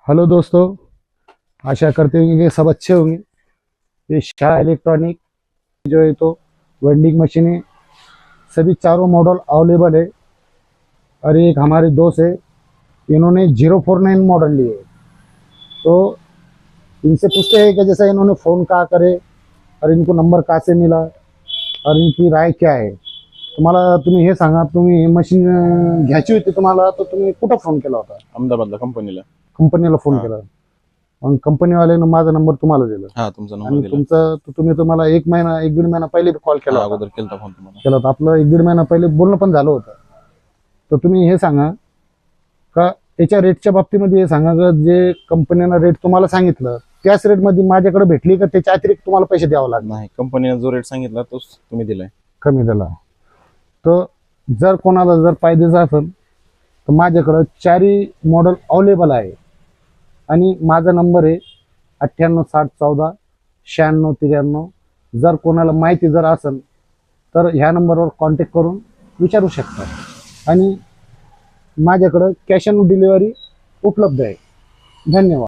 Hello दोस्तों, आशा करते हैं कि सब अच्छे होंगे। ये शाह इलेक्ट्रॉनिक जो है तो वेंडिंग मशीनें सभी चारों मॉडल अवेलेबल है। और एक हमारे दोस्त है, इन्होंने 049 मॉडल लिए है। तो इनसे पूछते हैं कि जैसा इन्होंने फ़ोन कहाँ करे और इनको नंबर कहाँ से मिला और इनकी राय क्या आहे। तुम्ही हे सांगा, तुम्ही हे मशीन घ्यायची होती तुम्हाला, तर तुम्ही कुठं फोन केला होता? अहमदाबादला कंपनीला. कंपनीला फोन हा. केला, मग कंपनीवाल्यानं माझा नंबर तुम्हाला दिला हा, तुमचा नंबर आणि दिला. तुम्हाला एक दीड महिना पहिले कॉल केला हा, होता. अगोदर केलता फोन तुम्हाला. केला होता आपलं, एक दीड महिना पहिले बोलणं पण झालं होतं. तर तुम्ही हे सांगा का त्याच्या रेटच्या बाबतीमध्ये हे सांगा का जे कंपनीनं रेट तुम्हाला सांगितलं त्याच रेटमध्ये माझ्याकडे भेटली का त्याच्या अतिरिक्त तुम्हाला पैसे द्यावं लागणार? नाही, कंपनीने जो रेट सांगितला तोच तुम्ही दिलाय. कमी दिला. तर जर कोणाला जर पाहिजेचं असेल तर माझ्याकडं चारही मॉडेल अवेलेबल आहे आणि माझा नंबर आहे 9860149693. जर कोणाला माहिती जर असेल तर ह्या नंबरवर कॉन्टॅक्ट करून विचारू शकता. आणि माझ्याकडं कॅश ऑन डिलिव्हरी उपलब्ध आहे. धन्यवाद.